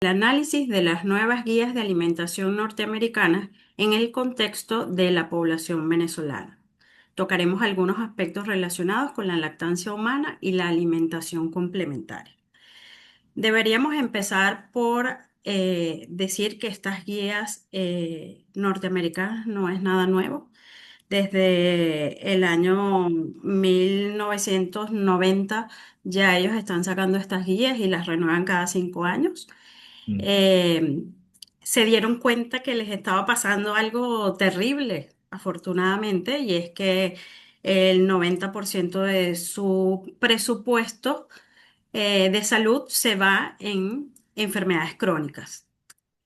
El análisis de las nuevas guías de alimentación norteamericanas en el contexto de la población venezolana. Tocaremos algunos aspectos relacionados con la lactancia humana y la alimentación complementaria. Deberíamos empezar por decir que estas guías norteamericanas no es nada nuevo. Desde el año 1990 ya ellos están sacando estas guías y las renuevan cada 5 años. Mm. eh, Se dieron cuenta que les estaba pasando algo terrible, afortunadamente, y es que el 90% de su presupuesto de salud se va en enfermedades crónicas.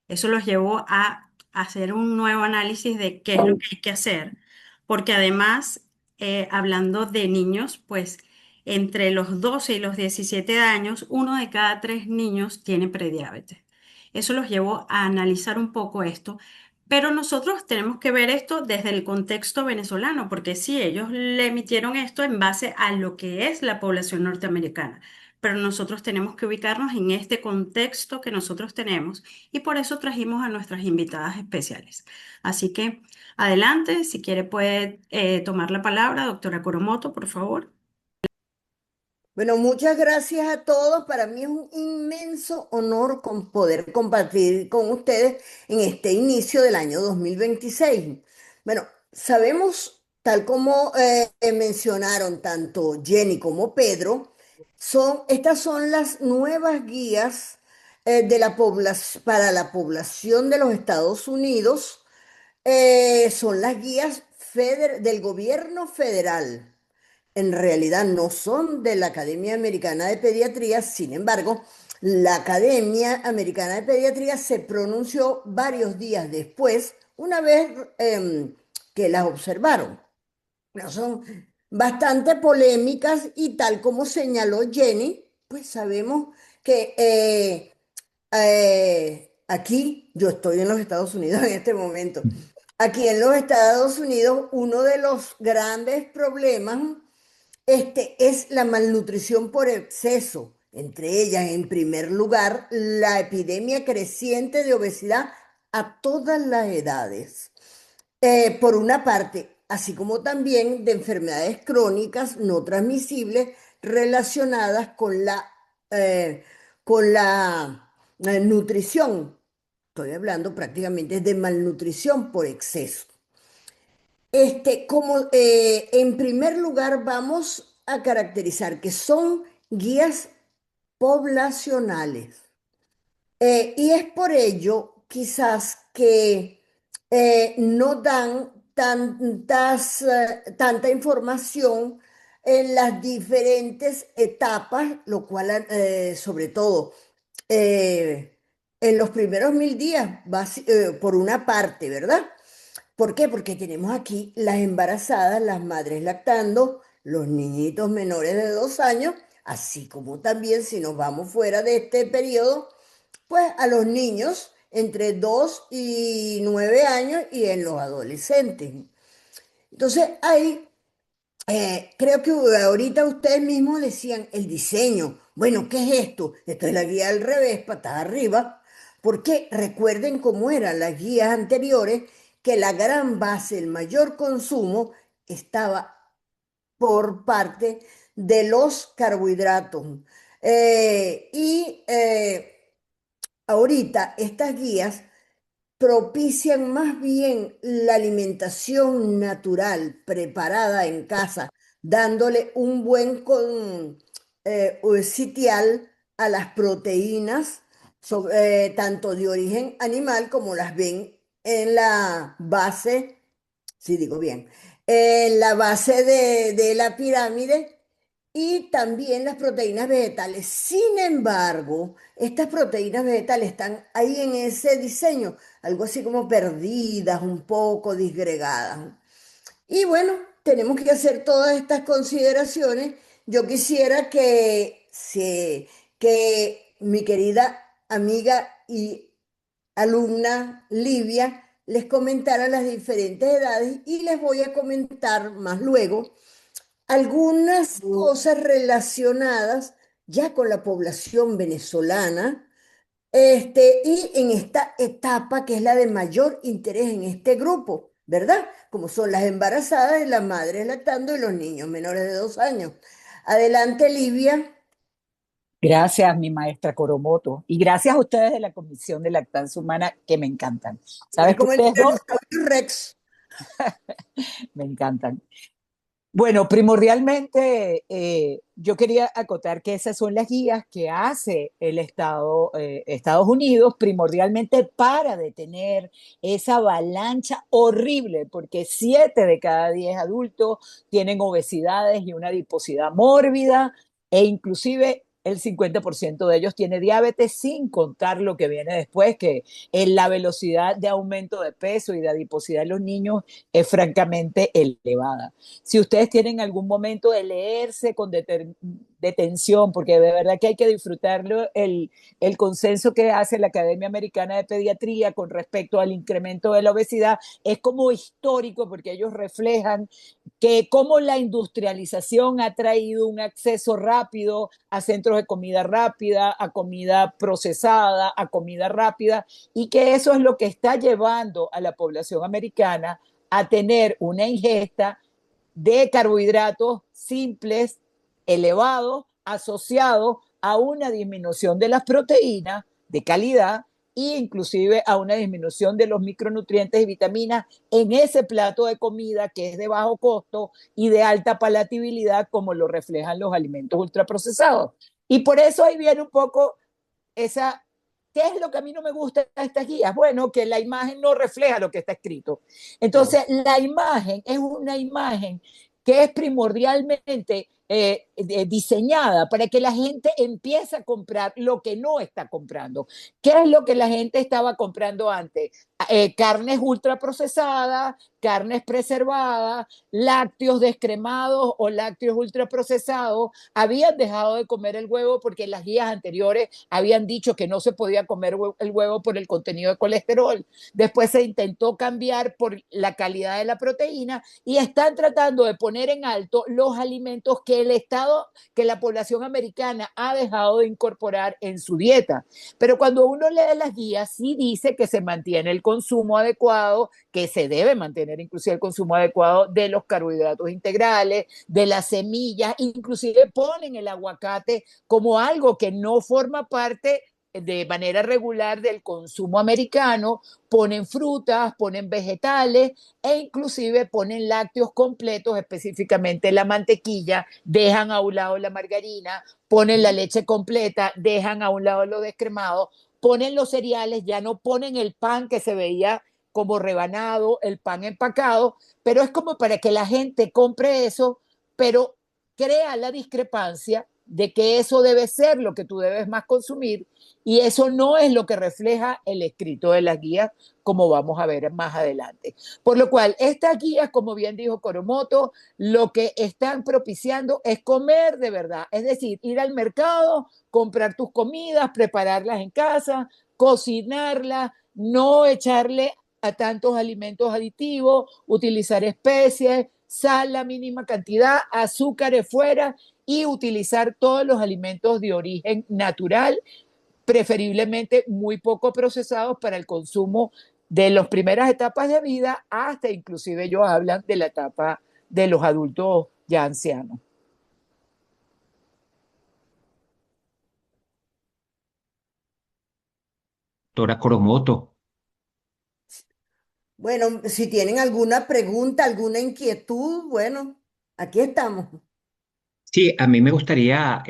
Eso los llevó a hacer un nuevo análisis de qué es lo que hay que hacer, porque además, hablando de niños, pues entre los 12 y los 17 años, uno de cada tres niños tiene prediabetes. Eso los llevó a analizar un poco esto, pero nosotros tenemos que ver esto desde el contexto venezolano, porque sí, ellos le emitieron esto en base a lo que es la población norteamericana, pero nosotros tenemos que ubicarnos en este contexto que nosotros tenemos y por eso trajimos a nuestras invitadas especiales. Así que adelante, si quiere puede tomar la palabra, doctora Coromoto, por favor. Bueno, muchas gracias a todos. Para mí es un inmenso honor poder compartir con ustedes en este inicio del año 2026. Bueno, sabemos, tal como mencionaron tanto Jenny como Pedro, estas son las nuevas guías de la para la población de los Estados Unidos. Son las guías del gobierno federal. En realidad no son de la Academia Americana de Pediatría. Sin embargo, la Academia Americana de Pediatría se pronunció varios días después, una vez que las observaron. No, son bastante polémicas y tal como señaló Jenny, pues sabemos que aquí, yo estoy en los Estados Unidos en este momento, aquí en los Estados Unidos uno de los grandes problemas es la malnutrición por exceso, entre ellas, en primer lugar, la epidemia creciente de obesidad a todas las edades. Por una parte, así como también de enfermedades crónicas no transmisibles relacionadas eh, con la nutrición. Estoy hablando prácticamente de malnutrición por exceso. En primer lugar, vamos a caracterizar que son guías poblacionales. Y es por ello, quizás, que no dan tanta información en las diferentes etapas, lo cual, sobre todo, eh, en los primeros 1000 días, por una parte, ¿verdad? ¿Por qué? Porque tenemos aquí las embarazadas, las madres lactando, los niñitos menores de 2 años, así como también, si nos vamos fuera de este periodo, pues a los niños entre 2 y 9 años y en los adolescentes. Entonces, ahí creo que ahorita ustedes mismos decían el diseño. Bueno, ¿qué es esto? Esto es la guía al revés, patada arriba. Porque recuerden cómo eran las guías anteriores, que la gran base, el mayor consumo, estaba por parte de los carbohidratos. Ahorita estas guías propician más bien la alimentación natural, preparada en casa, dándole un buen sitial a las proteínas, tanto de origen animal como las ven en la base, si digo bien, en la base de la pirámide y también las proteínas vegetales. Sin embargo, estas proteínas vegetales están ahí en ese diseño, algo así como perdidas, un poco disgregadas. Y bueno, tenemos que hacer todas estas consideraciones. Yo quisiera que mi querida amiga y alumna Livia les comentara las diferentes edades y les voy a comentar más luego algunas cosas relacionadas ya con la población venezolana, Y en esta etapa que es la de mayor interés en este grupo, ¿verdad? Como son las embarazadas y las madres lactando y los niños menores de 2 años. Adelante, Livia. Gracias, mi maestra Coromoto. Y gracias a ustedes de la Comisión de Lactancia Humana, que me encantan. Eres ¿Sabes que como el ustedes dos dinosaurio Rex. me encantan? Bueno, primordialmente yo quería acotar que esas son las guías que hace el Estado, Estados Unidos, primordialmente para detener esa avalancha horrible, porque 7 de cada 10 adultos tienen obesidades y una adiposidad mórbida, e inclusive el 50% de ellos tiene diabetes, sin contar lo que viene después, que en la velocidad de aumento de peso y de adiposidad en los niños es francamente elevada. Si ustedes tienen algún momento de leerse con detención, porque de verdad que hay que disfrutarlo, el consenso que hace la Academia Americana de Pediatría con respecto al incremento de la obesidad es como histórico, porque ellos reflejan que cómo la industrialización ha traído un acceso rápido a centros de comida rápida, a comida procesada, a comida rápida, y que eso es lo que está llevando a la población americana a tener una ingesta de carbohidratos simples, elevados, asociados a una disminución de las proteínas de calidad e inclusive a una disminución de los micronutrientes y vitaminas en ese plato de comida que es de bajo costo y de alta palatabilidad, como lo reflejan los alimentos ultraprocesados. Y por eso ahí viene un poco esa. ¿Qué es lo que a mí no me gusta de estas guías? Bueno, que la imagen no refleja lo que está escrito. No. Entonces, la imagen es una imagen que es primordialmente diseñada para que la gente empiece a comprar lo que no está comprando. ¿Qué es lo que la gente estaba comprando antes? Carnes ultraprocesadas, carnes preservadas, lácteos descremados o lácteos ultraprocesados. Habían dejado de comer el huevo porque las guías anteriores habían dicho que no se podía comer el huevo por el contenido de colesterol. Después se intentó cambiar por la calidad de la proteína y están tratando de poner en alto los alimentos que el Estado, que la población americana ha dejado de incorporar en su dieta. Pero cuando uno lee las guías, sí dice que se mantiene el consumo adecuado, que se debe mantener inclusive el consumo adecuado de los carbohidratos integrales, de las semillas, inclusive ponen el aguacate como algo que no forma parte de manera regular del consumo americano, ponen frutas, ponen vegetales e inclusive ponen lácteos completos, específicamente la mantequilla, dejan a un lado la margarina, ponen la leche completa, dejan a un lado los descremados, ponen los cereales, ya no ponen el pan que se veía como rebanado, el pan empacado, pero es como para que la gente compre eso, pero crea la discrepancia de que eso debe ser lo que tú debes más consumir y eso no es lo que refleja el escrito de las guías, como vamos a ver más adelante. Por lo cual, estas guías, como bien dijo Coromoto, lo que están propiciando es comer de verdad, es decir, ir al mercado, comprar tus comidas, prepararlas en casa, cocinarlas, no echarle a tantos alimentos aditivos, utilizar especies, sal la mínima cantidad, azúcares fuera y utilizar todos los alimentos de origen natural, preferiblemente muy poco procesados para el consumo de las primeras etapas de vida hasta inclusive ellos hablan de la etapa de los adultos ya ancianos. Doctora Coromoto. Bueno, si tienen alguna pregunta, alguna inquietud, bueno, aquí estamos. Sí, a mí me gustaría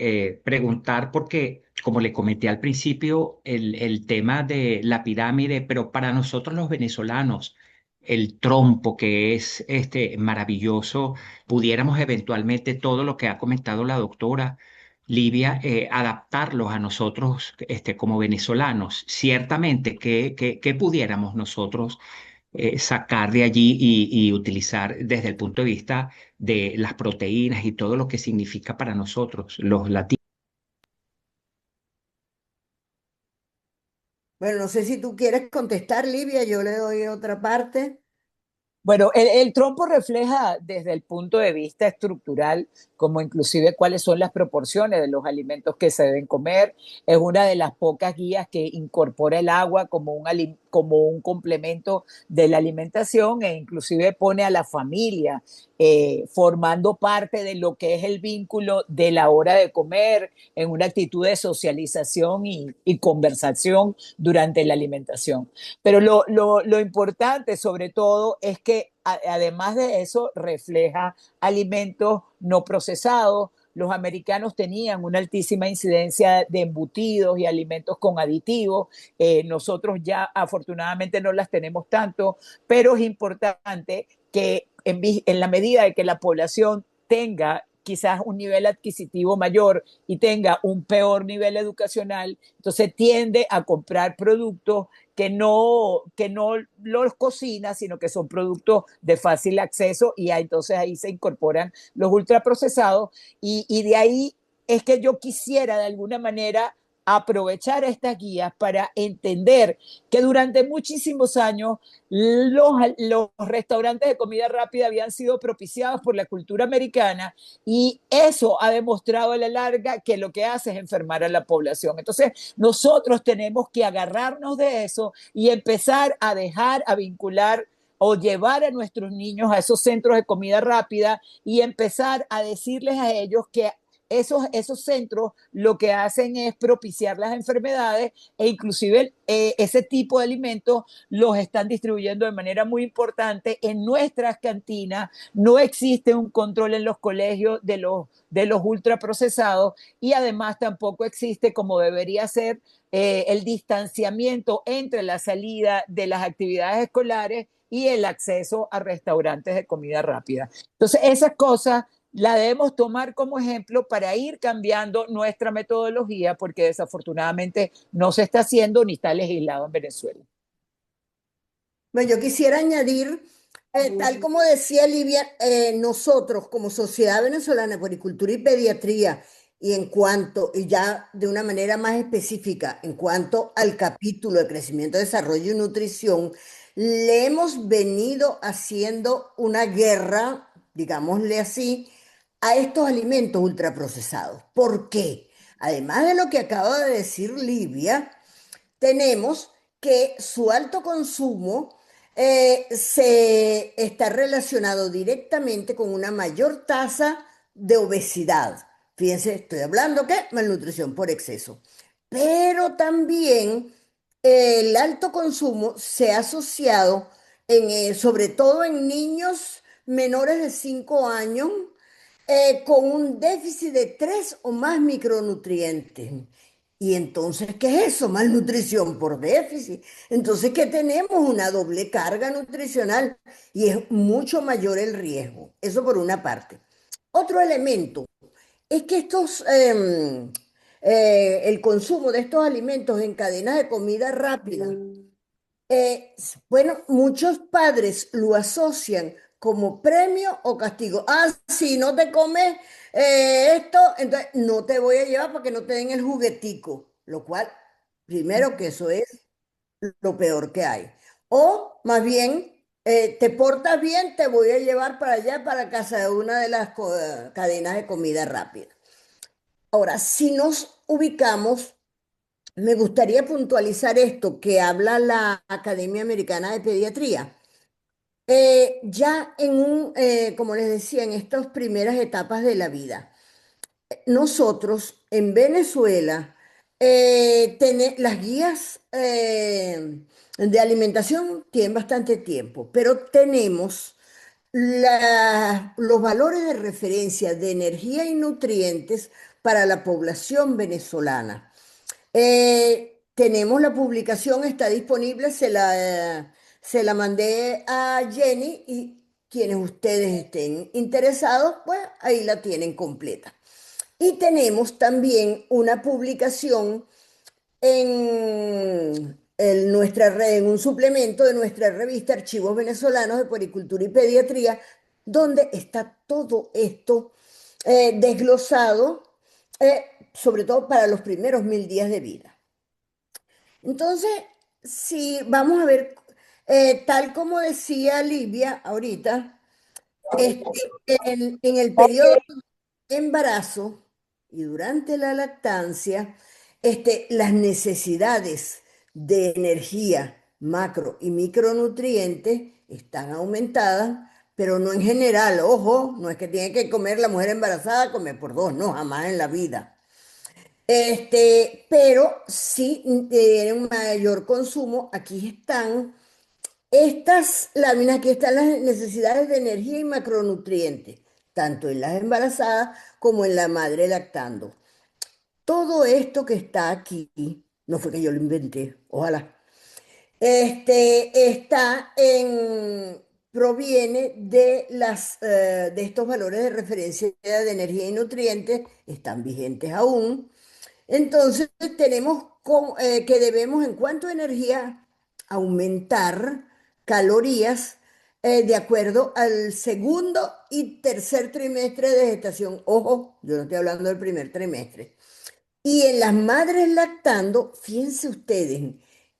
preguntar porque, como le comenté al principio, el tema de la pirámide, pero para nosotros los venezolanos, el trompo que es este maravilloso, pudiéramos eventualmente todo lo que ha comentado la doctora Livia, adaptarlos a nosotros como venezolanos. Ciertamente, ¿qué pudiéramos nosotros sacar de allí y utilizar desde el punto de vista de las proteínas y todo lo que significa para nosotros, los latinos? Bueno, no sé si tú quieres contestar, Livia, yo le doy otra parte. Bueno, el trompo refleja desde el punto de vista estructural, como inclusive cuáles son las proporciones de los alimentos que se deben comer. Es una de las pocas guías que incorpora el agua como como un complemento de la alimentación e inclusive pone a la familia formando parte de lo que es el vínculo de la hora de comer en una actitud de socialización y conversación durante la alimentación. Pero lo importante sobre todo es que además de eso refleja alimentos no procesados. Los americanos tenían una altísima incidencia de embutidos y alimentos con aditivos. Nosotros ya afortunadamente no las tenemos tanto, pero es importante que en la medida de que la población tenga quizás un nivel adquisitivo mayor y tenga un peor nivel educacional, entonces tiende a comprar productos que no los cocina, sino que son productos de fácil acceso y entonces ahí se incorporan los ultraprocesados y de ahí es que yo quisiera de alguna manera aprovechar estas guías para entender que durante muchísimos años los restaurantes de comida rápida habían sido propiciados por la cultura americana y eso ha demostrado a la larga que lo que hace es enfermar a la población. Entonces, nosotros tenemos que agarrarnos de eso y empezar a dejar, a vincular o llevar a nuestros niños a esos centros de comida rápida y empezar a decirles a ellos que esos centros lo que hacen es propiciar las enfermedades e inclusive ese tipo de alimentos los están distribuyendo de manera muy importante en nuestras cantinas. No existe un control en los colegios de los ultraprocesados y además tampoco existe como debería ser el distanciamiento entre la salida de las actividades escolares y el acceso a restaurantes de comida rápida. Entonces, esas cosas la debemos tomar como ejemplo para ir cambiando nuestra metodología porque desafortunadamente no se está haciendo ni está legislado en Venezuela. Bueno, yo quisiera añadir, tal como decía Livia, nosotros como Sociedad Venezolana de Puericultura y Pediatría, y ya de una manera más específica, en cuanto al capítulo de crecimiento, desarrollo y nutrición, le hemos venido haciendo una guerra, digámosle así, a estos alimentos ultraprocesados. ¿Por qué? Además de lo que acaba de decir Livia, tenemos que su alto consumo se está relacionado directamente con una mayor tasa de obesidad. Fíjense, estoy hablando que malnutrición por exceso. Pero también el alto consumo se ha asociado, sobre todo en niños menores de 5 años, con un déficit de 3 o más micronutrientes. Y entonces, ¿qué es eso? Malnutrición por déficit. Entonces, ¿qué tenemos? Una doble carga nutricional y es mucho mayor el riesgo. Eso por una parte. Otro elemento es que el consumo de estos alimentos en cadenas de comida rápida, bueno, muchos padres lo asocian como premio o castigo. Ah, si no te comes esto, entonces no te voy a llevar para que no te den el juguetico, lo cual, primero que eso es lo peor que hay. O más bien, te portas bien, te voy a llevar para allá, para casa de una de las cadenas de comida rápida. Ahora, si nos ubicamos, me gustaría puntualizar esto que habla la Academia Americana de Pediatría. Como les decía, en estas primeras etapas de la vida, nosotros en Venezuela, las guías de alimentación tienen bastante tiempo, pero tenemos los valores de referencia de energía y nutrientes para la población venezolana. Tenemos la publicación, está disponible, se la mandé a Jenny y quienes ustedes estén interesados, pues ahí la tienen completa. Y tenemos también una publicación en un suplemento de nuestra revista Archivos Venezolanos de Puericultura y Pediatría, donde está todo esto desglosado, sobre todo para los primeros 1000 días de vida. Entonces, si vamos a ver, Tal como decía Livia ahorita, en el periodo de embarazo y durante la lactancia, las necesidades de energía macro y micronutrientes están aumentadas, pero no en general. Ojo, no es que tiene que comer la mujer embarazada, comer por dos, no, jamás en la vida. Pero sí tiene un mayor consumo. Aquí están estas láminas, aquí están las necesidades de energía y macronutrientes, tanto en las embarazadas como en la madre lactando. Todo esto que está aquí, no fue que yo lo inventé, ojalá, proviene de estos valores de referencia de energía y nutrientes, están vigentes aún. Entonces tenemos que debemos en cuanto a energía aumentar calorías de acuerdo al segundo y tercer trimestre de gestación. Ojo, yo no estoy hablando del primer trimestre. Y en las madres lactando, fíjense ustedes,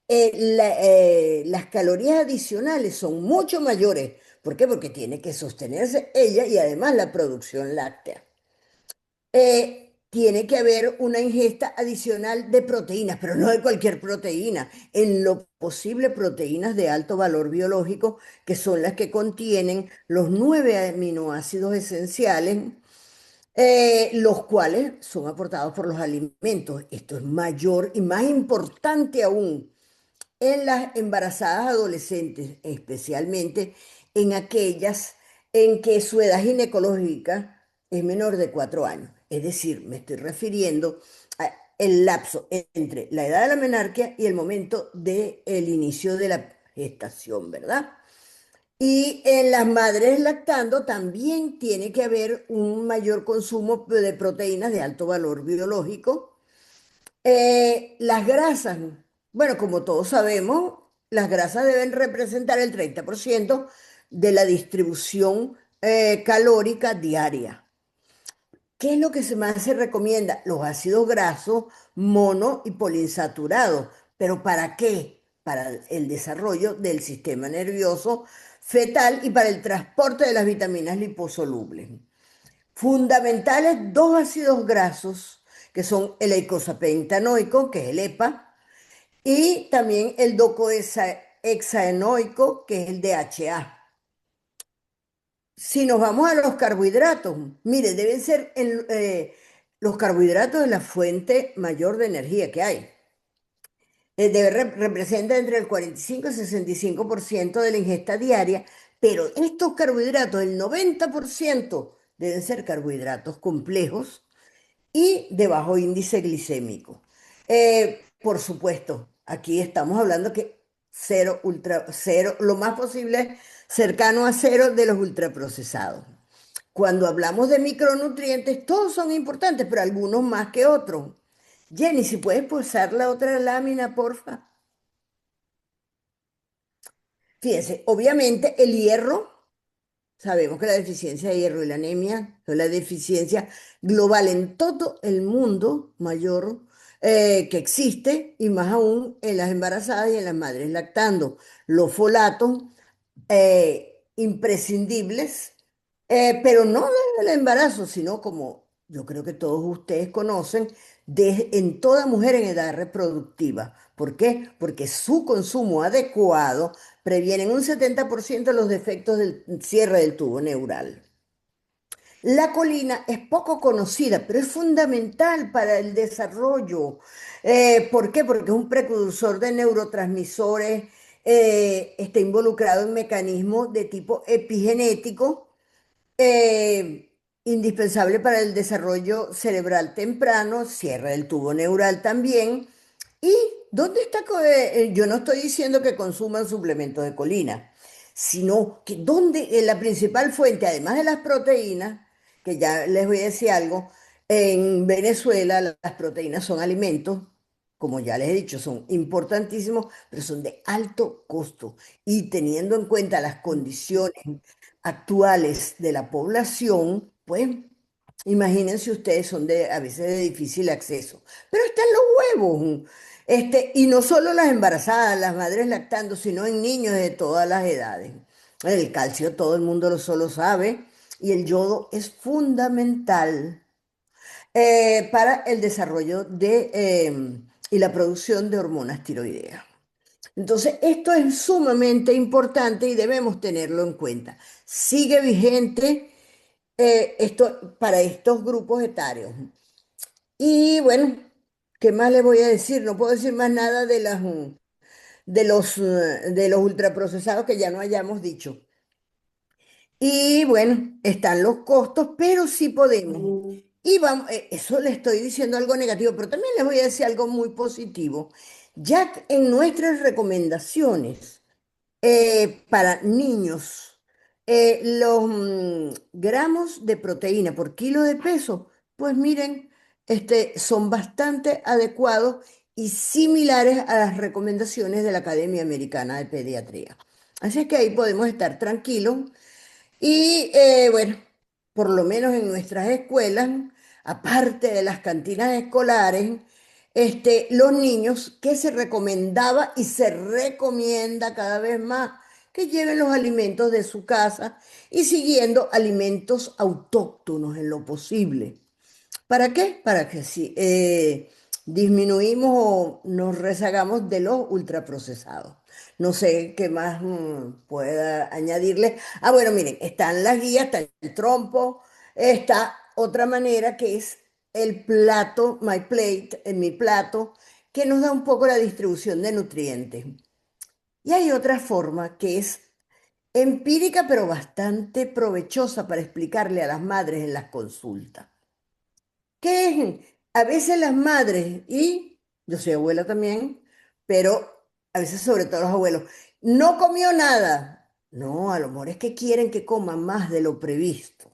las calorías adicionales son mucho mayores. ¿Por qué? Porque tiene que sostenerse ella y además la producción láctea. Tiene que haber una ingesta adicional de proteínas, pero no de cualquier proteína, en lo posible proteínas de alto valor biológico, que son las que contienen los 9 aminoácidos esenciales, los cuales son aportados por los alimentos. Esto es mayor y más importante aún en las embarazadas adolescentes, especialmente en aquellas en que su edad ginecológica es menor de 4 años. Es decir, me estoy refiriendo al lapso entre la edad de la menarquia y el momento del inicio de la gestación, ¿verdad? Y en las madres lactando también tiene que haber un mayor consumo de proteínas de alto valor biológico. Las grasas, bueno, como todos sabemos, las grasas deben representar el 30% de la distribución calórica diaria. ¿Qué es lo que más se recomienda? Los ácidos grasos mono y poliinsaturados. ¿Pero para qué? Para el desarrollo del sistema nervioso fetal y para el transporte de las vitaminas liposolubles. Fundamentales dos ácidos grasos, que son el eicosapentaenoico, que es el EPA, y también el docohexaenoico, que es el DHA. Si nos vamos a los carbohidratos, mire, deben ser los carbohidratos de la fuente mayor de energía que hay. Representa entre el 45 y 65% de la ingesta diaria, pero estos carbohidratos, el 90% deben ser carbohidratos complejos y de bajo índice glicémico. Por supuesto, aquí estamos hablando que cero, ultra, cero, lo más posible cercano a cero de los ultraprocesados. Cuando hablamos de micronutrientes, todos son importantes, pero algunos más que otros. Jenny, si puedes pulsar la otra lámina, porfa. Fíjense, obviamente el hierro. Sabemos que la deficiencia de hierro y la anemia son la deficiencia global en todo el mundo mayor que existe y más aún en las embarazadas y en las madres lactando. Los folatos imprescindibles, pero no desde el embarazo, sino como yo creo que todos ustedes conocen, en toda mujer en edad reproductiva. ¿Por qué? Porque su consumo adecuado previene en un 70% los defectos del cierre del tubo neural. La colina es poco conocida, pero es fundamental para el desarrollo. ¿Por qué? Porque es un precursor de neurotransmisores, está involucrado en mecanismos de tipo epigenético, eh, indispensable para el desarrollo cerebral temprano, cierre del tubo neural también. ¿Y dónde está? Yo no estoy diciendo que consuman suplementos de colina, sino que dónde la principal fuente, además de las proteínas, que ya les voy a decir algo, en Venezuela las proteínas son alimentos, como ya les he dicho, son importantísimos, pero son de alto costo. Y teniendo en cuenta las condiciones actuales de la población, pues imagínense ustedes, son a veces de difícil acceso. Pero están los huevos. Y no solo las embarazadas, las madres lactando, sino en niños de todas las edades. El calcio todo el mundo lo solo sabe y el yodo es fundamental para el desarrollo y la producción de hormonas tiroideas. Entonces, esto es sumamente importante y debemos tenerlo en cuenta. Sigue vigente esto para estos grupos etarios. Y bueno, ¿qué más les voy a decir? No puedo decir más nada de los ultraprocesados que ya no hayamos dicho. Y bueno, están los costos, pero sí podemos. Y vamos, eso le estoy diciendo algo negativo, pero también les voy a decir algo muy positivo. Ya que en nuestras recomendaciones para niños, los gramos de proteína por kilo de peso, pues miren, son bastante adecuados y similares a las recomendaciones de la Academia Americana de Pediatría. Así es que ahí podemos estar tranquilos y bueno, por lo menos en nuestras escuelas, aparte de las cantinas escolares, los niños que se recomendaba y se recomienda cada vez más que lleven los alimentos de su casa y siguiendo alimentos autóctonos en lo posible. ¿Para qué? Para que si disminuimos o nos rezagamos de los ultraprocesados. No sé qué más pueda añadirle. Ah, bueno, miren, están las guías, está el trompo, está otra manera que es el plato, My Plate, en mi plato, que nos da un poco la distribución de nutrientes. Y hay otra forma que es empírica, pero bastante provechosa para explicarle a las madres en las consultas que a veces las madres, y yo soy abuela también, pero a veces sobre todo los abuelos, no comió nada. No, a lo mejor es que quieren que coma más de lo previsto.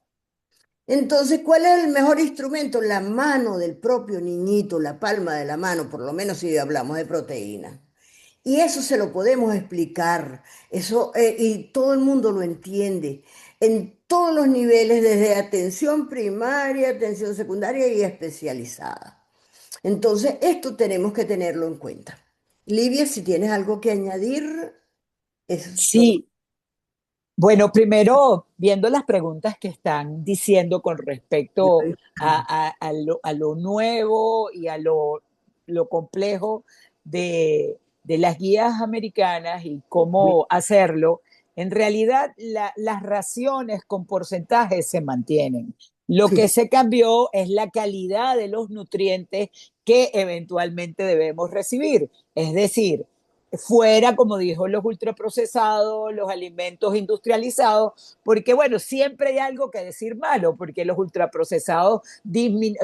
Entonces, ¿cuál es el mejor instrumento? La mano del propio niñito, la palma de la mano, por lo menos si hablamos de proteína. Y eso se lo podemos explicar, eso, y todo el mundo lo entiende, en todos los niveles, desde atención primaria, atención secundaria y especializada. Entonces, esto tenemos que tenerlo en cuenta. Livia, si tienes algo que añadir, es todo. Sí, bueno, primero, viendo las preguntas que están diciendo con respecto a lo nuevo y a lo complejo de las guías americanas y cómo hacerlo, en realidad las raciones con porcentajes se mantienen. Lo que Sí, se cambió es la calidad de los nutrientes que eventualmente debemos recibir. Es decir, fuera, como dijo, los ultraprocesados, los alimentos industrializados, porque bueno, siempre hay algo que decir malo, porque los ultraprocesados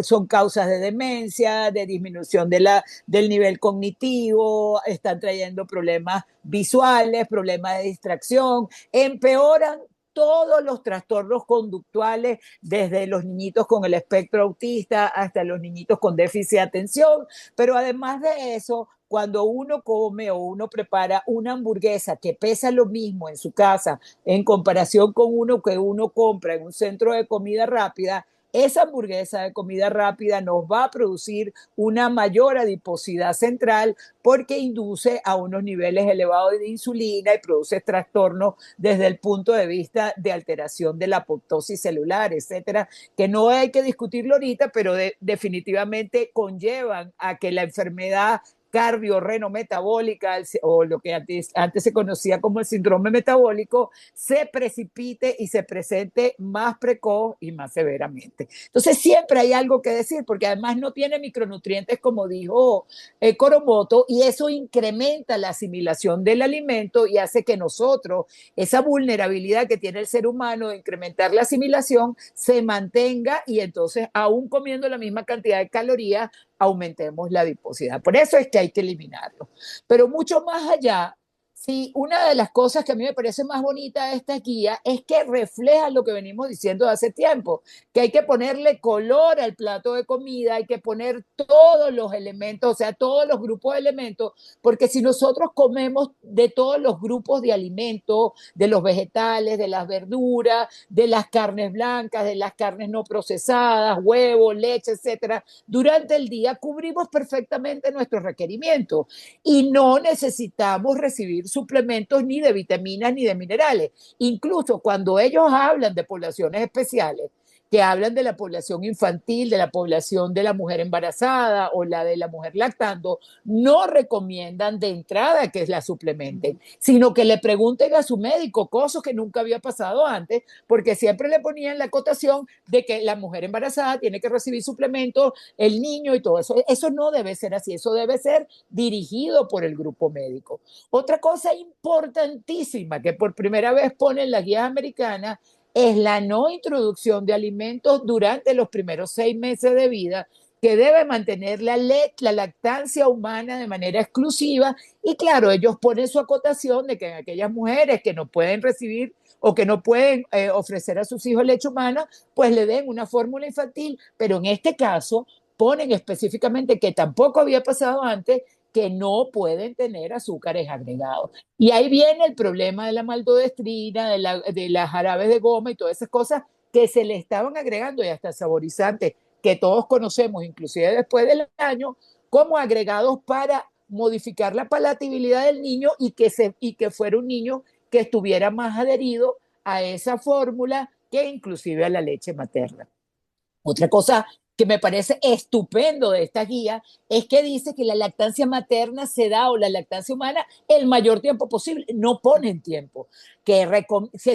son causas de demencia, de disminución del nivel cognitivo, están trayendo problemas visuales, problemas de distracción, empeoran todos los trastornos conductuales, desde los niñitos con el espectro autista hasta los niñitos con déficit de atención, pero además de eso, cuando uno come o uno prepara una hamburguesa que pesa lo mismo en su casa en comparación con uno que uno compra en un centro de comida rápida, esa hamburguesa de comida rápida nos va a producir una mayor adiposidad central porque induce a unos niveles elevados de insulina y produce trastornos desde el punto de vista de alteración de la apoptosis celular, etcétera, que no hay que discutirlo ahorita, pero definitivamente conllevan a que la enfermedad cardiorrenometabólica o lo que antes se conocía como el síndrome metabólico se precipite y se presente más precoz y más severamente. Entonces siempre hay algo que decir porque además no tiene micronutrientes como dijo Coromoto y eso incrementa la asimilación del alimento y hace que nosotros esa vulnerabilidad que tiene el ser humano de incrementar la asimilación se mantenga y entonces aún comiendo la misma cantidad de calorías aumentemos la adiposidad. Por eso es que hay que eliminarlo. Pero mucho más allá, Sí, una de las cosas que a mí me parece más bonita de esta guía es que refleja lo que venimos diciendo de hace tiempo, que hay que ponerle color al plato de comida, hay que poner todos los elementos, o sea, todos los grupos de elementos, porque si nosotros comemos de todos los grupos de alimentos, de los vegetales, de las verduras, de las carnes blancas, de las carnes no procesadas, huevos, leche, etcétera, durante el día cubrimos perfectamente nuestros requerimientos y no necesitamos recibir suplementos ni de vitaminas ni de minerales. Incluso cuando ellos hablan de poblaciones especiales, que hablan de la población infantil, de la población de la mujer embarazada o la de la mujer lactando, no recomiendan de entrada que la suplementen, sino que le pregunten a su médico, cosas que nunca había pasado antes, porque siempre le ponían la acotación de que la mujer embarazada tiene que recibir suplementos, el niño y todo eso. Eso no debe ser así, eso debe ser dirigido por el grupo médico. Otra cosa importantísima que por primera vez ponen las guías americanas es la no introducción de alimentos durante los primeros 6 meses de vida, que debe mantener la lactancia humana de manera exclusiva. Y claro, ellos ponen su acotación de que en aquellas mujeres que no pueden recibir o que no pueden ofrecer a sus hijos leche humana, pues le den una fórmula infantil, pero en este caso ponen específicamente que tampoco había pasado antes, que no pueden tener azúcares agregados. Y ahí viene el problema de la maltodextrina, de las jarabes de goma y todas esas cosas que se le estaban agregando y hasta saborizantes que todos conocemos, inclusive después del año, como agregados para modificar la palatabilidad del niño y que fuera un niño que estuviera más adherido a esa fórmula que inclusive a la leche materna. Otra cosa que me parece estupendo de esta guía es que dice que la lactancia materna se da o la lactancia humana el mayor tiempo posible. No ponen tiempo, que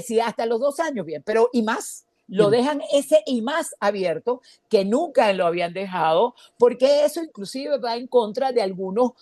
si hasta los 2 años, bien, pero y más. Lo dejan ese y más abierto, que nunca lo habían dejado, porque eso inclusive va en contra de algunos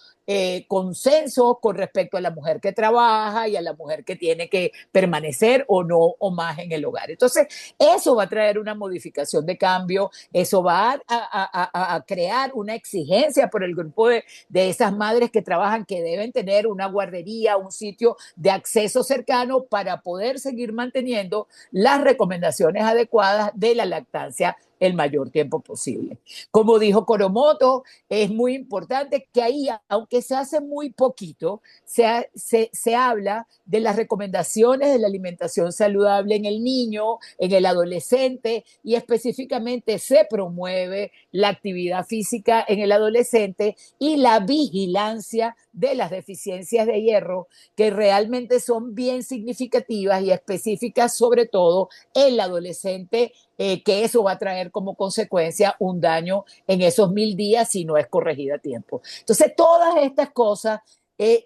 consensos con respecto a la mujer que trabaja y a la mujer que tiene que permanecer o no o más en el hogar. Entonces, eso va a traer una modificación de cambio, eso va a crear una exigencia por el grupo de esas madres que trabajan, que deben tener una guardería, un sitio de acceso cercano para poder seguir manteniendo las recomendaciones adecuadas de la lactancia el mayor tiempo posible. Como dijo Coromoto, es muy importante que ahí, aunque se hace muy poquito, se habla de las recomendaciones de la alimentación saludable en el niño, en el adolescente, y específicamente se promueve la actividad física en el adolescente y la vigilancia de las deficiencias de hierro, que realmente son bien significativas y específicas, sobre todo en el adolescente, que eso va a traer como consecuencia un daño en esos 1000 días si no es corregida a tiempo. Entonces, todas estas cosas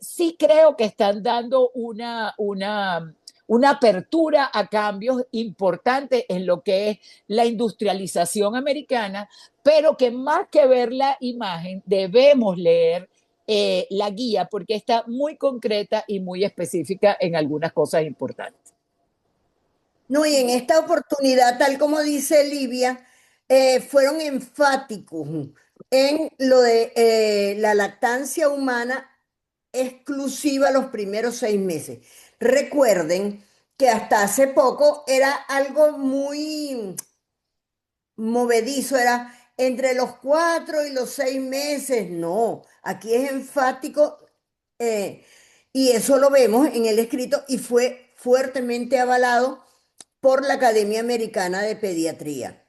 sí creo que están dando una apertura a cambios importantes en lo que es la industrialización americana, pero que más que ver la imagen, debemos leer la guía porque está muy concreta y muy específica en algunas cosas importantes. No, y en esta oportunidad, tal como dice Livia, fueron enfáticos en lo de la lactancia humana exclusiva los primeros 6 meses. Recuerden que hasta hace poco era algo muy movedizo, era entre los 4 y los 6 meses. No, aquí es enfático, eh, y eso lo vemos en el escrito y fue fuertemente avalado por la Academia Americana de Pediatría.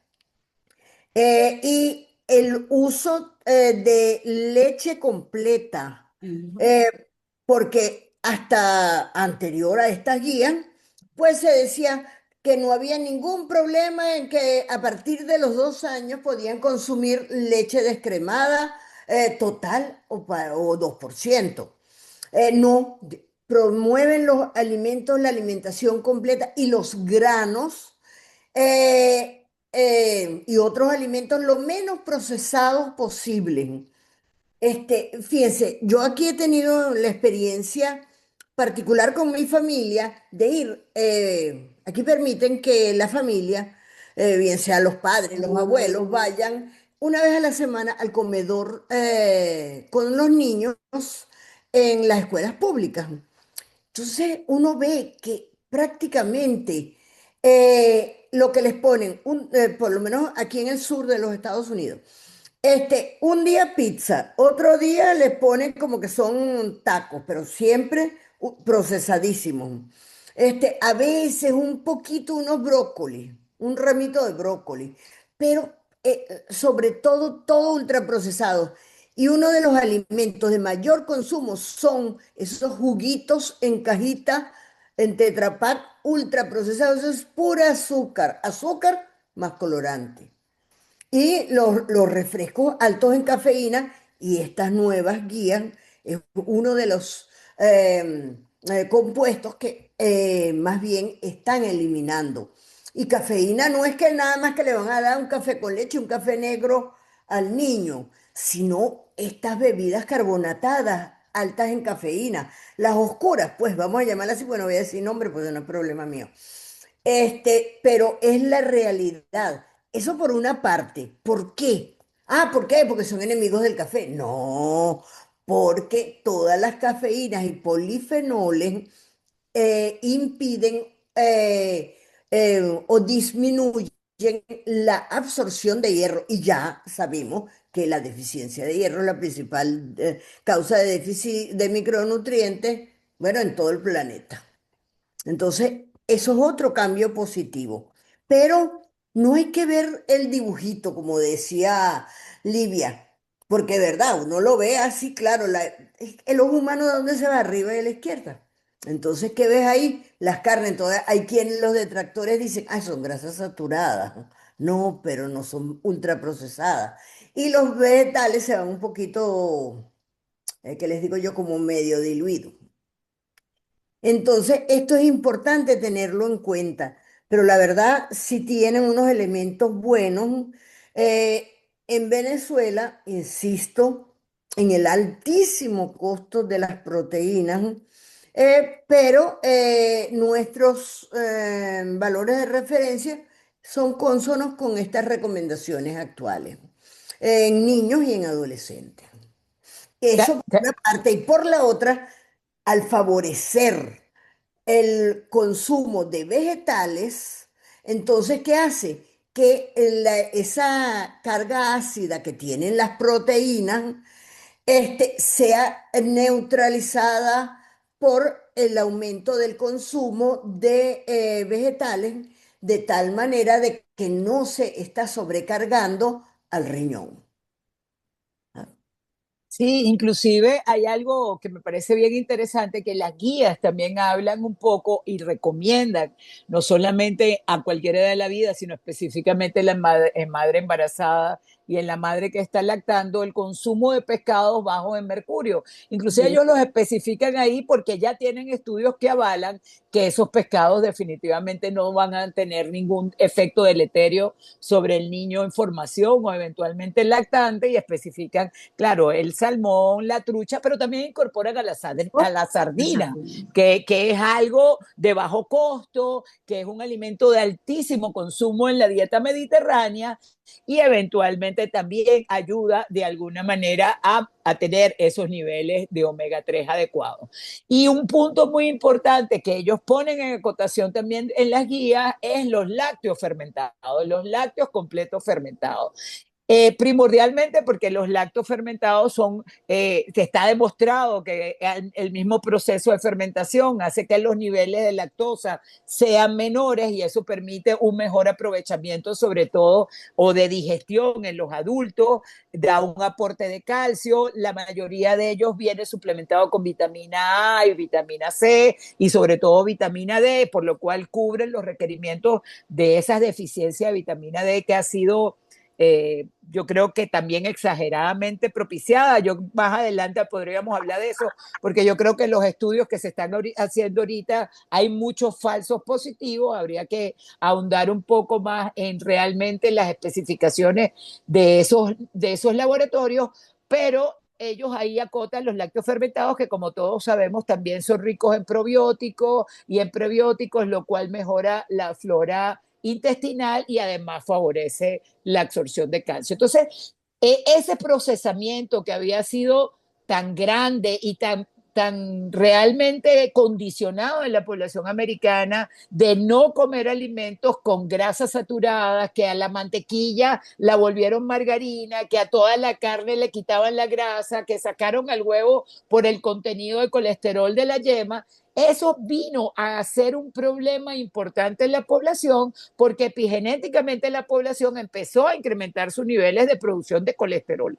Y el uso de leche completa, porque hasta anterior a estas guías, pues se decía que no había ningún problema en que a partir de los 2 años podían consumir leche descremada total o 2%. No, promueven los alimentos, la alimentación completa y los granos y otros alimentos lo menos procesados posible. Fíjense, yo aquí he tenido la experiencia particular con mi familia de ir, aquí permiten que la familia, bien sea los padres, los abuelos, vayan una vez a la semana al comedor con los niños en las escuelas públicas. Entonces uno ve que prácticamente lo que les ponen, por lo menos aquí en el sur de los Estados Unidos, un día pizza, otro día les ponen como que son tacos, pero siempre procesadísimos. A veces un poquito unos brócoli, un ramito de brócoli, pero sobre todo todo ultraprocesado. Y uno de los alimentos de mayor consumo son esos juguitos en cajita, en Tetra Pak, ultraprocesados. Eso es pura azúcar, azúcar más colorante. Y los refrescos altos en cafeína y estas nuevas guías es uno de los compuestos que más bien están eliminando. Y cafeína no es que nada más que le van a dar un café con leche, un café negro al niño, sino estas bebidas carbonatadas altas en cafeína. Las oscuras, pues vamos a llamarlas así, bueno, voy a decir nombre, pues no es problema mío. Pero es la realidad. Eso por una parte. ¿Por qué? Ah, ¿por qué? Porque son enemigos del café. No, porque todas las cafeínas y polifenoles impiden o disminuyen la absorción de hierro. Y ya sabemos que la deficiencia de hierro es la principal causa de déficit de micronutrientes, bueno, en todo el planeta. Entonces, eso es otro cambio positivo. Pero no hay que ver el dibujito, como decía Livia, porque, ¿verdad? Uno lo ve así, claro, el ojo humano, ¿de dónde se va? Arriba y a la izquierda. Entonces, ¿qué ves ahí? Las carnes. Entonces, hay quienes los detractores dicen, ah, son grasas saturadas. No, pero no son ultraprocesadas. Y los vegetales se van un poquito, ¿qué les digo yo? Como medio diluidos. Entonces, esto es importante tenerlo en cuenta, pero la verdad, si tienen unos elementos buenos. Eh, en Venezuela, insisto, en el altísimo costo de las proteínas, pero nuestros valores de referencia son cónsonos con estas recomendaciones actuales en niños y en adolescentes. Eso Ta- por ta- una parte, y por la otra, al favorecer el consumo de vegetales, entonces, ¿qué hace? Que esa carga ácida que tienen las proteínas, sea neutralizada por el aumento del consumo de vegetales, de tal manera de que no se está sobrecargando al riñón. ¿Ah? Sí, inclusive hay algo que me parece bien interesante, que las guías también hablan un poco y recomiendan, no solamente a cualquier edad de la vida, sino específicamente en madre embarazada y en la madre que está lactando, el consumo de pescados bajos en mercurio. Inclusive Bien. ellos los especifican ahí porque ya tienen estudios que avalan que esos pescados definitivamente no van a tener ningún efecto deleterio sobre el niño en formación o eventualmente el lactante, y especifican, claro, el salmón, la trucha, pero también incorporan a la sardina, que es algo de bajo costo, que es un alimento de altísimo consumo en la dieta mediterránea, y eventualmente también ayuda de alguna manera a tener esos niveles de omega 3 adecuados. Y un punto muy importante que ellos ponen en acotación también en las guías es los lácteos fermentados, los lácteos completos fermentados. Primordialmente porque los lácteos fermentados que está demostrado que el mismo proceso de fermentación hace que los niveles de lactosa sean menores, y eso permite un mejor aprovechamiento, sobre todo, o de digestión en los adultos, da un aporte de calcio, la mayoría de ellos viene suplementado con vitamina A y vitamina C y sobre todo vitamina D, por lo cual cubren los requerimientos de esas deficiencias de vitamina D que ha sido, yo creo que también exageradamente propiciada. Yo más adelante podríamos hablar de eso, porque yo creo que en los estudios que se están haciendo ahorita hay muchos falsos positivos. Habría que ahondar un poco más en realmente las especificaciones de esos laboratorios, pero ellos ahí acotan los lácteos fermentados, que como todos sabemos también son ricos en probióticos y en prebióticos, lo cual mejora la flora intestinal y además favorece la absorción de calcio. Entonces, ese procesamiento que había sido tan grande y tan realmente condicionados en la población americana de no comer alimentos con grasas saturadas, que a la mantequilla la volvieron margarina, que a toda la carne le quitaban la grasa, que sacaron al huevo por el contenido de colesterol de la yema. Eso vino a ser un problema importante en la población porque epigenéticamente la población empezó a incrementar sus niveles de producción de colesterol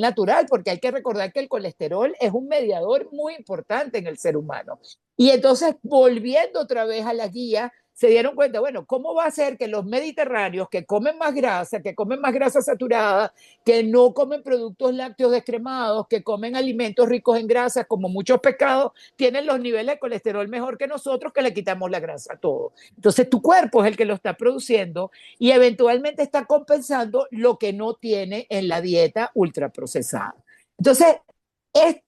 natural, porque hay que recordar que el colesterol es un mediador muy importante en el ser humano. Y entonces, volviendo otra vez a la guía, se dieron cuenta, bueno, ¿cómo va a ser que los mediterráneos que comen más grasa saturada, que no comen productos lácteos descremados, que comen alimentos ricos en grasas, como muchos pescados, tienen los niveles de colesterol mejor que nosotros, que le quitamos la grasa a todo? Entonces, tu cuerpo es el que lo está produciendo y eventualmente está compensando lo que no tiene en la dieta ultraprocesada. Entonces,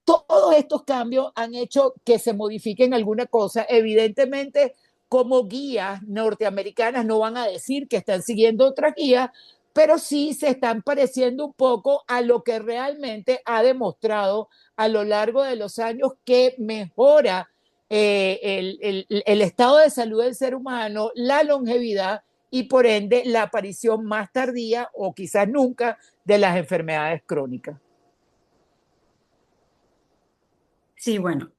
todos estos cambios han hecho que se modifiquen alguna cosa. Evidentemente, como guías norteamericanas no van a decir que están siguiendo otras guías, pero sí se están pareciendo un poco a lo que realmente ha demostrado a lo largo de los años que mejora el estado de salud del ser humano, la longevidad y por ende la aparición más tardía o quizás nunca de las enfermedades crónicas. Sí, bueno,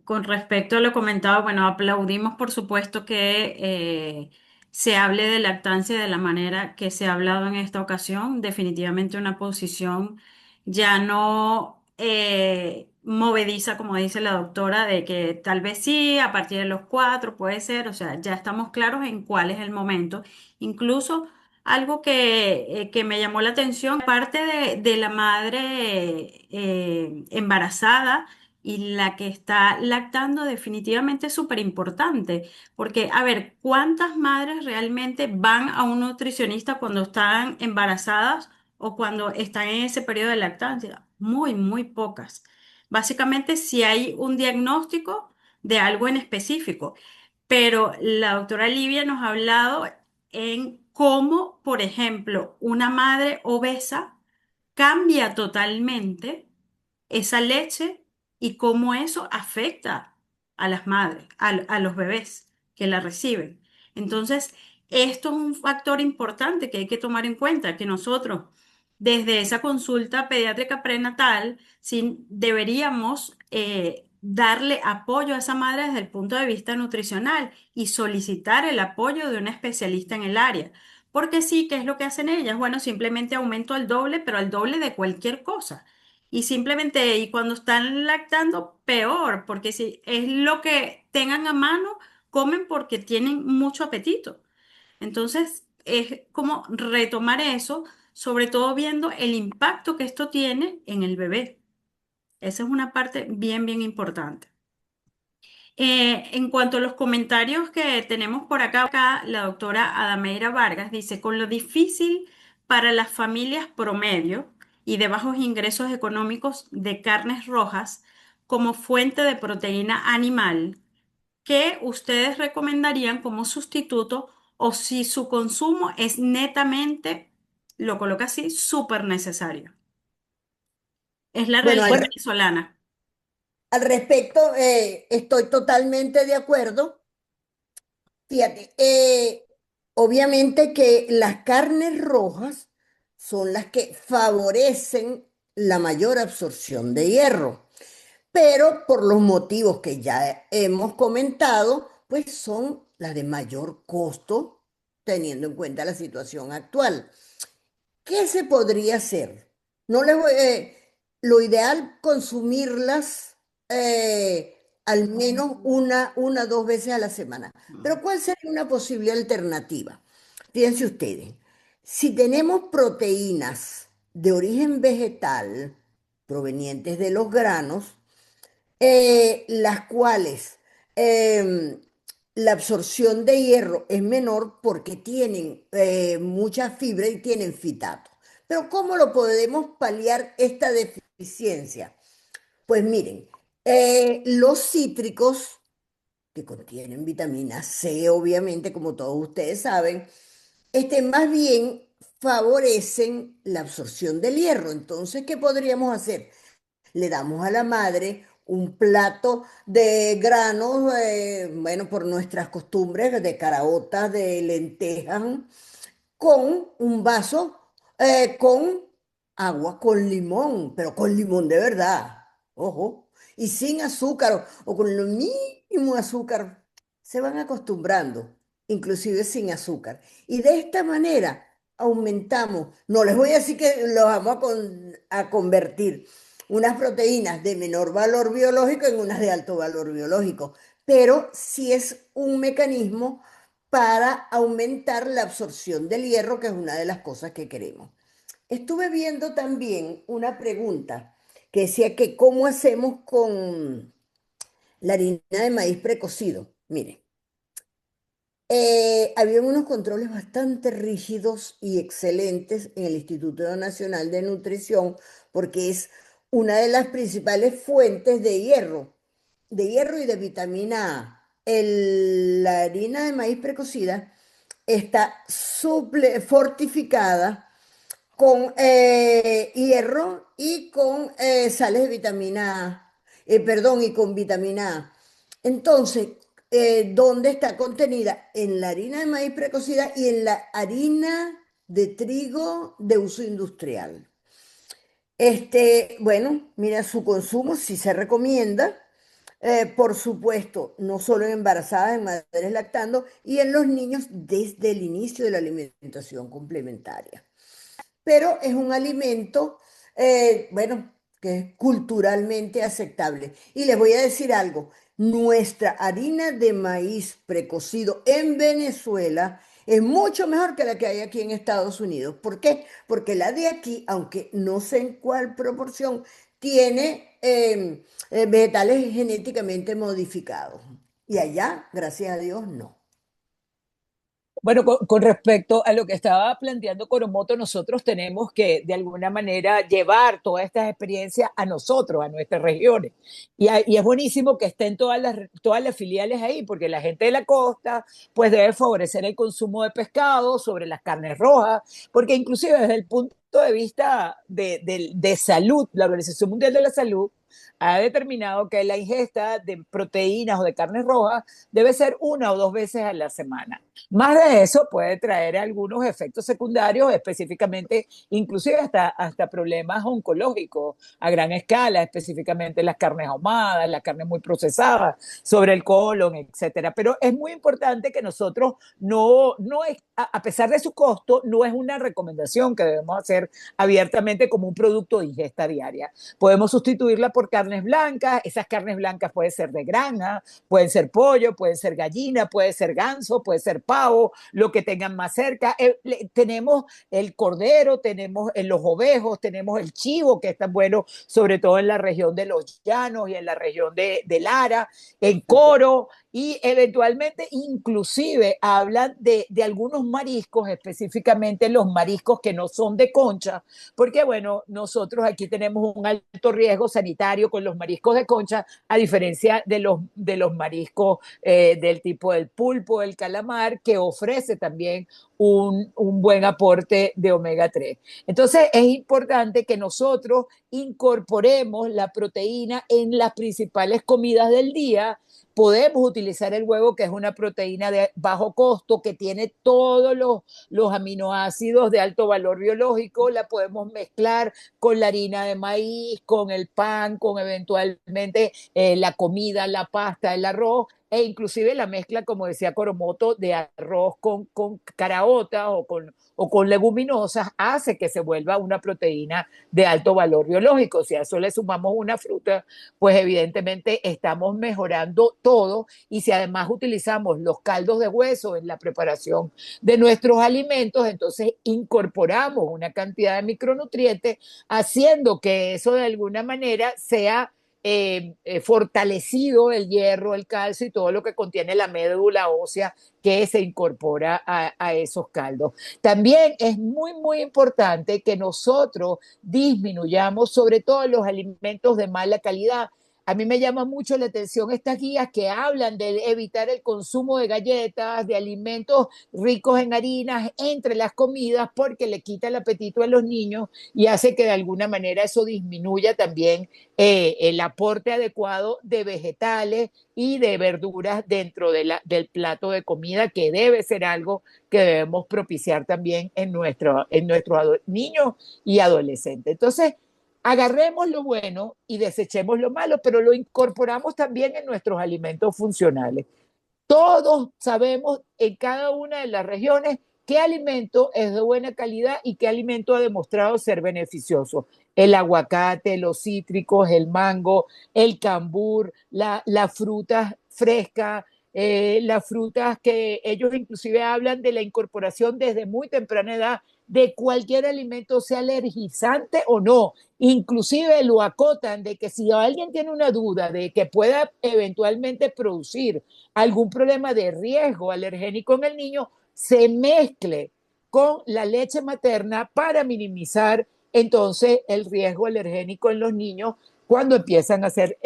con respecto a lo comentado, bueno, aplaudimos por supuesto que se hable de lactancia de la manera que se ha hablado en esta ocasión. Definitivamente una posición ya no movediza, como dice la doctora, de que tal vez sí, a partir de los 4 puede ser, o sea, ya estamos claros en cuál es el momento. Incluso algo que me llamó la atención, parte de la madre embarazada y la que está lactando definitivamente es súper importante, porque a ver, ¿cuántas madres realmente van a un nutricionista cuando están embarazadas o cuando están en ese periodo de lactancia? Muy, muy pocas. Básicamente, si hay un diagnóstico de algo en específico, pero la doctora Livia nos ha hablado en cómo, por ejemplo, una madre obesa cambia totalmente esa leche y cómo eso afecta a las madres, a los bebés que la reciben. Entonces, esto es un factor importante que hay que tomar en cuenta, que nosotros, desde esa consulta pediátrica prenatal, sí deberíamos darle apoyo a esa madre desde el punto de vista nutricional y solicitar el apoyo de un especialista en el área. Porque sí, ¿qué es lo que hacen ellas? Bueno, simplemente aumento al doble, pero al doble de cualquier cosa. Y simplemente, y cuando están lactando, peor, porque si es lo que tengan a mano, comen porque tienen mucho apetito. Entonces, es como retomar eso, sobre todo viendo el impacto que esto tiene en el bebé. Esa es una parte bien, bien importante. En cuanto a los comentarios que tenemos por acá, la doctora Adameira Vargas dice, con lo difícil para las familias promedio y de bajos ingresos económicos de carnes rojas como fuente de proteína animal, ¿qué ustedes recomendarían como sustituto o si su consumo es netamente, lo coloca así, súper necesario? Es la Bueno, realidad venezolana. al respecto, estoy totalmente de acuerdo. Fíjate, obviamente que las carnes rojas son las que favorecen la mayor absorción de hierro, pero por los motivos que ya hemos comentado, pues son las de mayor costo teniendo en cuenta la situación actual. ¿Qué se podría hacer? No les voy, lo ideal consumirlas al menos una, 2 veces a la semana. Pero ¿cuál sería una posible alternativa? Fíjense ustedes, si tenemos proteínas de origen vegetal provenientes de los granos, las cuales em, la absorción de hierro es menor porque tienen mucha fibra y tienen fitato. Pero ¿cómo lo podemos paliar esta deficiencia? Pues miren, los cítricos, que contienen vitamina C, obviamente, como todos ustedes saben, más bien favorecen la absorción del hierro. Entonces, ¿qué podríamos hacer? Le damos a la madre un plato de granos, bueno, por nuestras costumbres, de caraotas, de lentejas, con un vaso con agua, con limón, pero con limón de verdad, ojo, y sin azúcar o con lo mínimo azúcar, se van acostumbrando, inclusive sin azúcar. Y de esta manera aumentamos, no les voy a decir que los vamos a convertir unas proteínas de menor valor biológico en unas de alto valor biológico, pero sí es un mecanismo para aumentar la absorción del hierro, que es una de las cosas que queremos. Estuve viendo también una pregunta que decía que cómo hacemos con la harina de maíz precocido. Mire, había unos controles bastante rígidos y excelentes en el Instituto Nacional de Nutrición porque es una de las principales fuentes de hierro y de vitamina A. La harina de maíz precocida está fortificada con hierro y con sales de vitamina A, perdón, y con vitamina A. Entonces, ¿dónde está contenida? En la harina de maíz precocida y en la harina de trigo de uso industrial. Bueno, mira, su consumo sí se recomienda, por supuesto, no solo en embarazadas, en madres lactando y en los niños desde el inicio de la alimentación complementaria. Pero es un alimento, bueno, que es culturalmente aceptable. Y les voy a decir algo, nuestra harina de maíz precocido en Venezuela es mucho mejor que la que hay aquí en Estados Unidos. ¿Por qué? Porque la de aquí, aunque no sé en cuál proporción, tiene vegetales genéticamente modificados. Y allá, gracias a Dios, no. Bueno, con respecto a lo que estaba planteando Coromoto, nosotros tenemos que de alguna manera llevar todas estas experiencias a nosotros, a nuestras regiones. Y es buenísimo que estén todas las filiales ahí, porque la gente de la costa pues debe favorecer el consumo de pescado sobre las carnes rojas, porque inclusive desde el punto de vista de salud, la Organización Mundial de la Salud ha determinado que la ingesta de proteínas o de carnes rojas debe ser 1 o 2 veces a la semana. Más de eso puede traer algunos efectos secundarios, específicamente, inclusive hasta problemas oncológicos a gran escala, específicamente las carnes ahumadas, las carnes muy procesadas, sobre el colon, etcétera. Pero es muy importante que nosotros no es, a pesar de su costo, no es una recomendación que debemos hacer abiertamente como un producto de ingesta diaria. Podemos sustituirla por carnes blancas, esas carnes blancas pueden ser de granja, pueden ser pollo, pueden ser gallina, puede ser ganso, puede ser pavo, lo que tengan más cerca. Tenemos el cordero, tenemos los ovejos, tenemos el chivo, que es tan bueno, sobre todo en la región de los llanos y en la región de Lara, en Coro, y eventualmente inclusive hablan de algunos mariscos, específicamente los mariscos que no son de concha, porque bueno, nosotros aquí tenemos un alto riesgo sanitario con los mariscos de concha, a diferencia de los mariscos del tipo del pulpo, el calamar, que ofrece también un buen aporte de omega 3. Entonces es importante que nosotros incorporemos la proteína en las principales comidas del día. Podemos utilizar el huevo, que es una proteína de bajo costo, que tiene todos los aminoácidos de alto valor biológico. La podemos mezclar con la harina de maíz, con el pan, con eventualmente la comida, la pasta, el arroz, e inclusive la mezcla, como decía Coromoto, de arroz con caraotas o con leguminosas, hace que se vuelva una proteína de alto valor biológico. Si a eso le sumamos una fruta, pues evidentemente estamos mejorando todo. Y si además utilizamos los caldos de hueso en la preparación de nuestros alimentos, entonces incorporamos una cantidad de micronutrientes, haciendo que eso de alguna manera sea fortalecido el hierro, el calcio y todo lo que contiene la médula ósea que se incorpora a esos caldos. También es muy, muy importante que nosotros disminuyamos sobre todo los alimentos de mala calidad. a mí me llama mucho la atención estas guías que hablan de evitar el consumo de galletas, de alimentos ricos en harinas entre las comidas porque le quita el apetito a los niños y hace que de alguna manera eso disminuya también el aporte adecuado de vegetales y de verduras dentro del plato de comida, que debe ser algo que debemos propiciar también en nuestros niños y adolescentes. Entonces, agarremos lo bueno y desechemos lo malo, pero lo incorporamos también en nuestros alimentos funcionales. Todos sabemos en cada una de las regiones qué alimento es de buena calidad y qué alimento ha demostrado ser beneficioso. El aguacate, los cítricos, el mango, el cambur, la fruta fresca, las frutas que ellos inclusive hablan de la incorporación desde muy temprana edad de cualquier alimento, sea alergizante o no. Inclusive lo acotan de que si alguien tiene una duda de que pueda eventualmente producir algún problema de riesgo alergénico en el niño, se mezcle con la leche materna para minimizar entonces el riesgo alergénico en los niños cuando empiezan a hacer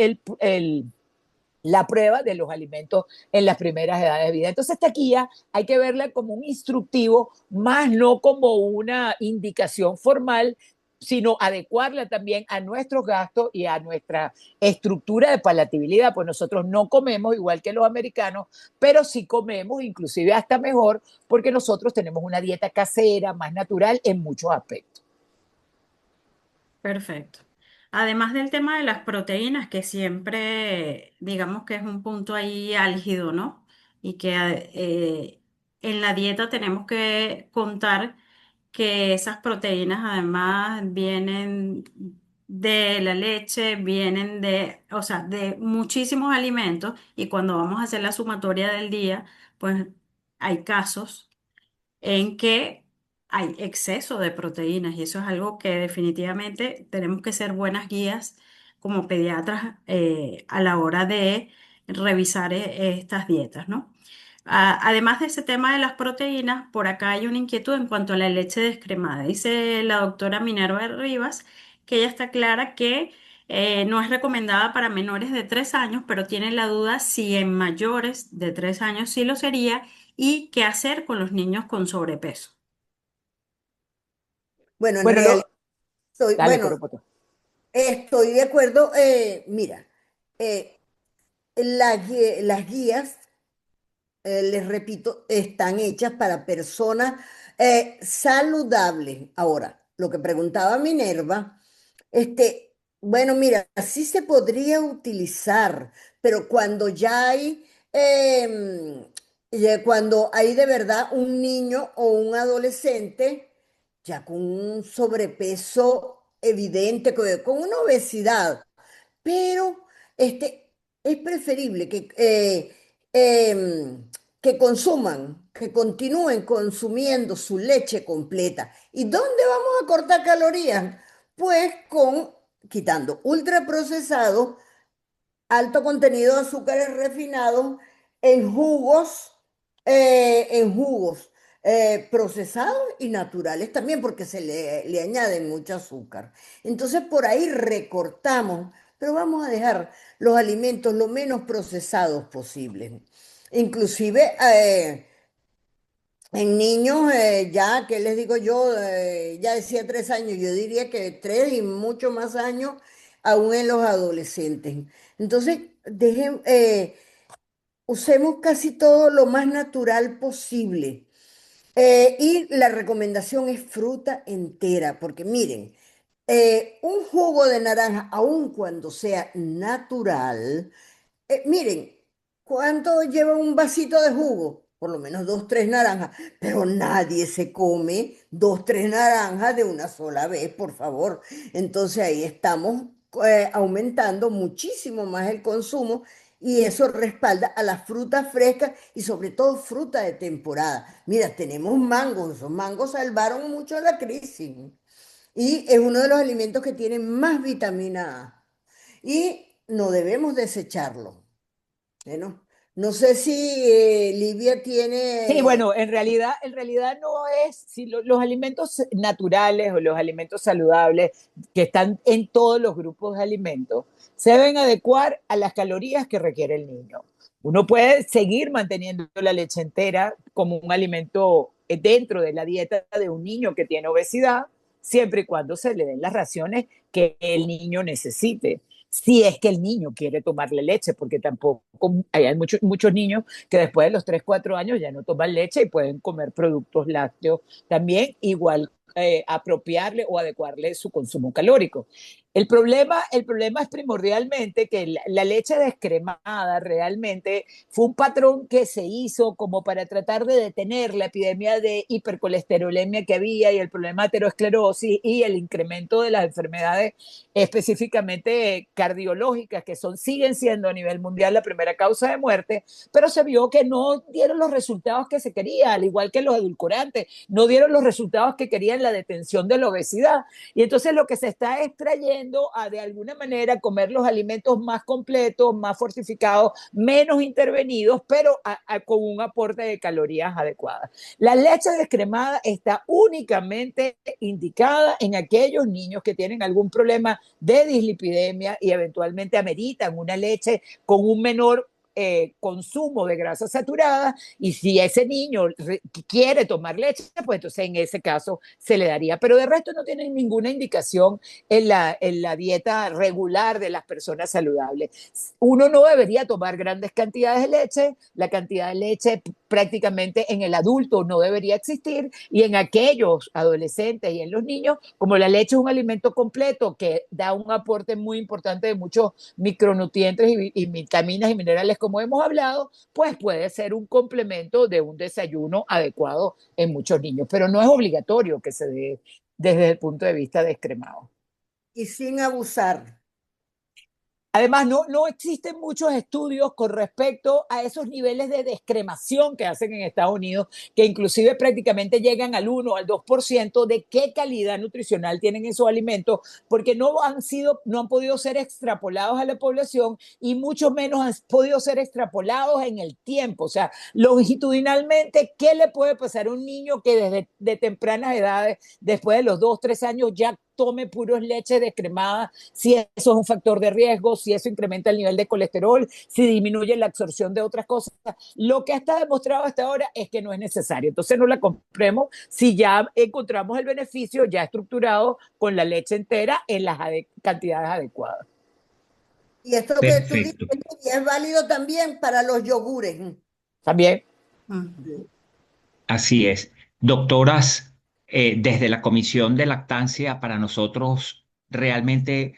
la prueba de los alimentos en las primeras edades de vida. Entonces, esta guía hay que verla como un instructivo, más no como una indicación formal, sino adecuarla también a nuestros gastos y a nuestra estructura de palatabilidad, pues nosotros no comemos igual que los americanos, pero sí comemos inclusive hasta mejor porque nosotros tenemos una dieta casera, más natural en muchos aspectos. Perfecto. Además del tema de las proteínas, que siempre digamos que es un punto ahí álgido, ¿no? Y que en la dieta tenemos que contar que esas proteínas además vienen de la leche, vienen de, o sea, de muchísimos alimentos y cuando vamos a hacer la sumatoria del día, pues hay casos en que hay exceso de proteínas y eso es algo que definitivamente tenemos que ser buenas guías como pediatras a la hora de revisar estas dietas, ¿no? Además de ese tema de las proteínas, por acá hay una inquietud en cuanto a la leche descremada. Dice la doctora Minerva Rivas que ella está clara que no es recomendada para menores de 3 años, pero tiene la duda si en mayores de 3 años sí lo sería y qué hacer con los niños con sobrepeso. Bueno, en Bueno, realidad dale, bueno, Coropoto. estoy de acuerdo. Mira, eh, las guías, les repito, están hechas para personas saludables. Ahora, lo que preguntaba Minerva, bueno, mira, sí se podría utilizar, pero cuando ya hay, cuando hay de verdad un niño o un adolescente, ya con un sobrepeso evidente, con una obesidad, pero es preferible que consuman, que continúen consumiendo su leche completa. ¿Y dónde vamos a cortar calorías? Pues quitando ultraprocesados, alto contenido de azúcares refinados en jugos procesados y naturales también, porque le añaden mucho azúcar. Entonces por ahí recortamos, pero vamos a dejar los alimentos lo menos procesados posible. Inclusive en niños, ya, ¿qué les digo yo? Ya decía 3 años, yo diría que 3 y mucho más años, aún en los adolescentes. Entonces, usemos casi todo lo más natural posible. Y la recomendación es fruta entera, porque miren, un jugo de naranja, aun cuando sea natural, miren, ¿cuánto lleva un vasito de jugo? Por lo menos dos, tres naranjas. Pero nadie se come dos, tres naranjas de una sola vez, por favor. Entonces ahí estamos aumentando muchísimo más el consumo y eso respalda a las frutas frescas y sobre todo fruta de temporada. Mira, tenemos mangos, esos mangos salvaron mucho la crisis y es uno de los alimentos que tiene más vitamina A y no debemos desecharlo. Bueno, No sé si Livia Sí, tiene... bueno, en realidad no es, si los alimentos naturales o los alimentos saludables que están en todos los grupos de alimentos se deben adecuar a las calorías que requiere el niño. Uno puede seguir manteniendo la leche entera como un alimento dentro de la dieta de un niño que tiene obesidad, siempre y cuando se le den las raciones que el niño necesite. Si es que el niño quiere tomarle leche, porque tampoco hay muchos niños que después de los 3 4 años ya no toman leche y pueden comer productos lácteos también, igual apropiarle o adecuarle su consumo calórico. El problema es primordialmente que la leche descremada realmente fue un patrón que se hizo como para tratar de detener la epidemia de hipercolesterolemia que había y el problema de aterosclerosis y el incremento de las enfermedades específicamente cardiológicas, que siguen siendo a nivel mundial la primera causa de muerte, pero se vio que no dieron los resultados que se quería, al igual que los edulcorantes, no dieron los resultados que querían la detención de la obesidad. Y entonces lo que se está extrayendo a de alguna manera comer los alimentos más completos, más fortificados, menos intervenidos, pero con un aporte de calorías adecuadas. La leche descremada está únicamente indicada en aquellos niños que tienen algún problema de dislipidemia y eventualmente ameritan una leche con un menor consumo de grasa saturada, y si ese niño quiere tomar leche, pues entonces en ese caso se le daría, pero de resto no tienen ninguna indicación en la dieta regular de las personas saludables. Uno no debería tomar grandes cantidades de leche, la cantidad de leche prácticamente en el adulto no debería existir, y en aquellos adolescentes y en los niños, como la leche es un alimento completo que da un aporte muy importante de muchos micronutrientes y vitaminas y minerales como hemos hablado, pues puede ser un complemento de un desayuno adecuado en muchos niños, pero no es obligatorio que se dé desde el punto de vista descremado. Y sin abusar. Además, no existen muchos estudios con respecto a esos niveles de descremación que hacen en Estados Unidos, que inclusive prácticamente llegan al 1 al 2% de qué calidad nutricional tienen esos alimentos, porque no han podido ser extrapolados a la población y mucho menos han podido ser extrapolados en el tiempo. O sea, longitudinalmente, ¿qué le puede pasar a un niño que desde de tempranas edades, después de los 2 3 años, ya tome puros leche descremada, si eso es un factor de riesgo, si eso incrementa el nivel de colesterol, si disminuye la absorción de otras cosas? Lo que está demostrado hasta ahora es que no es necesario. Entonces no la compremos si ya encontramos el beneficio ya estructurado con la leche entera en las cantidades adecuadas. Y esto que tú dices Perfecto. es válido también para los yogures. También. Ujú. Así es. Doctoras, desde la Comisión de Lactancia, para nosotros realmente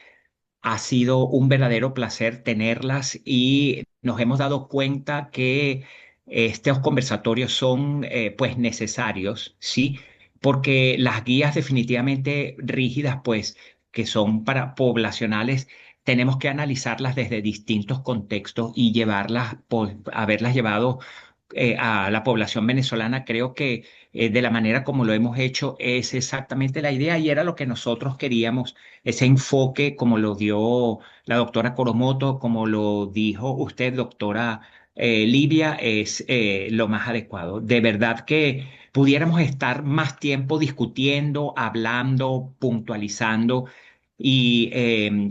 ha sido un verdadero placer tenerlas y nos hemos dado cuenta que estos conversatorios son pues necesarios, ¿sí? Porque las guías definitivamente rígidas, pues que son para poblacionales, tenemos que analizarlas desde distintos contextos y llevarlas, haberlas llevado a la población venezolana. Creo que de la manera como lo hemos hecho es exactamente la idea y era lo que nosotros queríamos, ese enfoque como lo dio la doctora Coromoto, como lo dijo usted, doctora Livia, es lo más adecuado. De verdad que pudiéramos estar más tiempo discutiendo, hablando, puntualizando. Y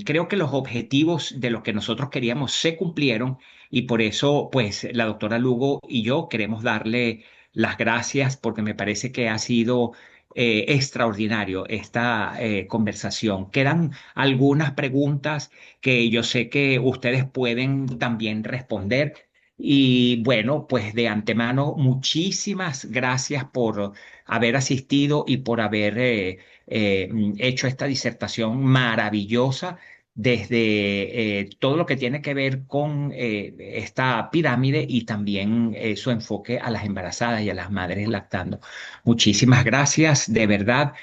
creo que los objetivos de lo que nosotros queríamos se cumplieron y por eso, pues, la doctora Lugo y yo queremos darle las gracias porque me parece que ha sido extraordinario esta conversación. Quedan algunas preguntas que yo sé que ustedes pueden también responder. Y bueno, pues de antemano, muchísimas gracias por haber asistido y por haber hecho esta disertación maravillosa desde todo lo que tiene que ver con esta pirámide y también su enfoque a las embarazadas y a las madres lactando. Muchísimas gracias, de verdad.